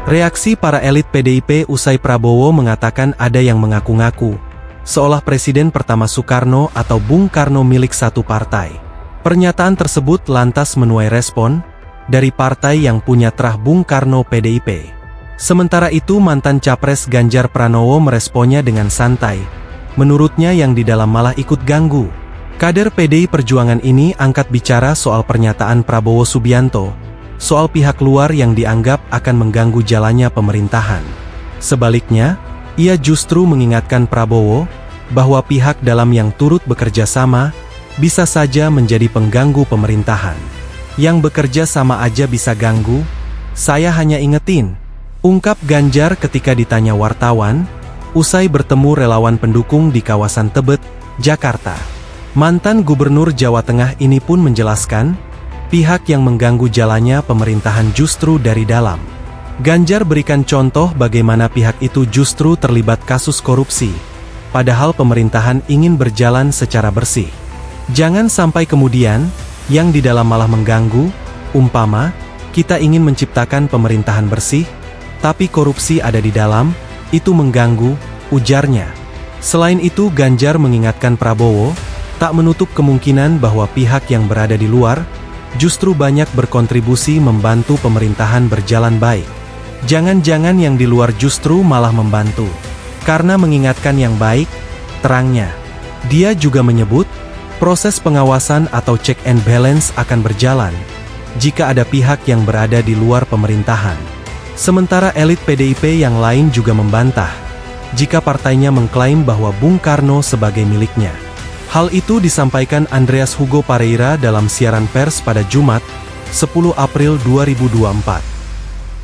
Reaksi para elit PDIP usai Prabowo mengatakan ada yang mengaku-ngaku, seolah Presiden pertama Soekarno atau Bung Karno milik satu partai. Pernyataan tersebut lantas menuai respon dari partai yang punya terah Bung Karno PDIP. Sementara itu mantan Capres Ganjar Pranowo meresponnya dengan santai. Menurutnya yang di dalam malah ikut ganggu. Kader PDI Perjuangan ini angkat bicara soal pernyataan Prabowo Subianto, soal pihak luar yang dianggap akan mengganggu jalannya pemerintahan. Sebaliknya, ia justru mengingatkan Prabowo bahwa pihak dalam yang turut bekerja sama bisa saja menjadi pengganggu pemerintahan. Yang bekerja sama aja bisa ganggu, saya hanya ingetin, ungkap Ganjar ketika ditanya wartawan, usai bertemu relawan pendukung di kawasan Tebet, Jakarta. Mantan Gubernur Jawa Tengah ini pun menjelaskan, pihak yang mengganggu jalannya pemerintahan justru dari dalam. Ganjar berikan contoh bagaimana pihak itu justru terlibat kasus korupsi, padahal pemerintahan ingin berjalan secara bersih. Jangan sampai kemudian, yang di dalam malah mengganggu, umpama, kita ingin menciptakan pemerintahan bersih, tapi korupsi ada di dalam, itu mengganggu, ujarnya. Selain itu Ganjar mengingatkan Prabowo, tak menutup kemungkinan bahwa pihak yang berada di luar, justru banyak berkontribusi membantu pemerintahan berjalan baik. Jangan-jangan yang di luar justru malah membantu. Karena mengingatkan yang baik, terangnya. Dia juga menyebut, proses pengawasan atau check and balance akan berjalan, jika ada pihak yang berada di luar pemerintahan. Sementara elit PDIP yang lain juga membantah, jika partainya mengklaim bahwa Bung Karno sebagai miliknya. Hal itu disampaikan Andreas Hugo Pareira dalam siaran pers pada Jumat, 10 April 2024.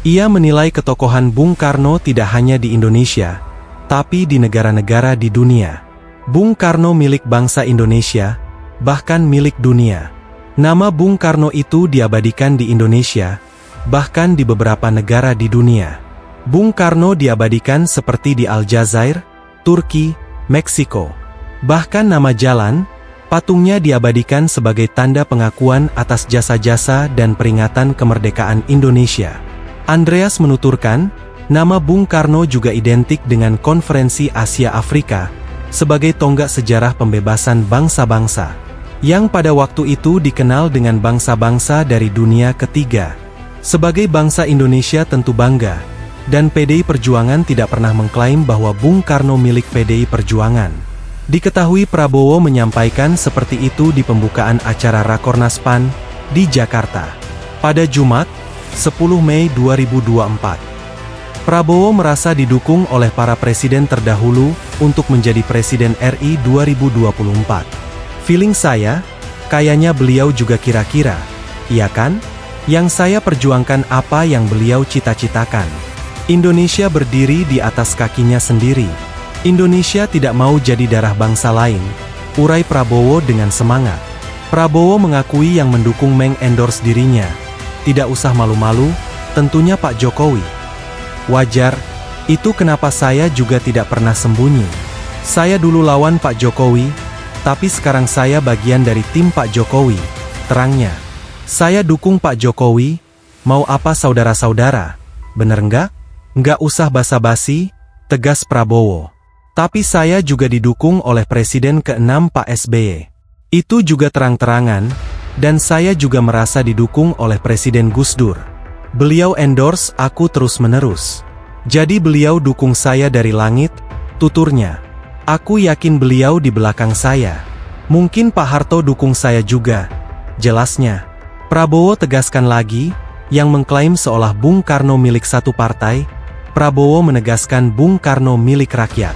Ia menilai ketokohan Bung Karno tidak hanya di Indonesia, tapi di negara-negara di dunia. Bung Karno milik bangsa Indonesia, bahkan milik dunia. Nama Bung Karno itu diabadikan di Indonesia, bahkan di beberapa negara di dunia. Bung Karno diabadikan seperti di Aljazair, Turki, Meksiko. Bahkan nama jalan, patungnya diabadikan sebagai tanda pengakuan atas jasa-jasa dan peringatan kemerdekaan Indonesia. Andreas menuturkan, nama Bung Karno juga identik dengan Konferensi Asia Afrika, sebagai tonggak sejarah pembebasan bangsa-bangsa, yang pada waktu itu dikenal dengan bangsa-bangsa dari dunia ketiga. Sebagai bangsa Indonesia tentu bangga, dan PDI Perjuangan tidak pernah mengklaim bahwa Bung Karno milik PDI Perjuangan. Diketahui Prabowo menyampaikan seperti itu di pembukaan acara Rakornas PAN di Jakarta pada Jumat, 10 Mei 2024. Prabowo merasa didukung oleh para presiden terdahulu untuk menjadi Presiden RI 2024. Feeling saya, kayaknya beliau juga kira-kira, iya kan? Yang saya perjuangkan apa yang beliau cita-citakan. Indonesia berdiri di atas kakinya sendiri. Indonesia tidak mau jadi darah bangsa lain, urai Prabowo dengan semangat. Prabowo mengakui yang mendukung meng-endorse dirinya. Tidak usah malu-malu, tentunya Pak Jokowi. Wajar, itu kenapa saya juga tidak pernah sembunyi. Saya dulu lawan Pak Jokowi, tapi sekarang saya bagian dari tim Pak Jokowi, terangnya. Saya dukung Pak Jokowi, mau apa saudara-saudara, bener nggak? Nggak usah basa-basi, tegas Prabowo. Tapi saya juga didukung oleh Presiden ke-6 Pak SBY. Itu juga terang-terangan, dan saya juga merasa didukung oleh Presiden Gus Dur. Beliau endorse aku terus-menerus. Jadi beliau dukung saya dari langit, tuturnya. Aku yakin beliau di belakang saya. Mungkin Pak Harto dukung saya juga, jelasnya. Prabowo tegaskan lagi, yang mengklaim seolah Bung Karno milik satu partai, Prabowo menegaskan Bung Karno milik rakyat.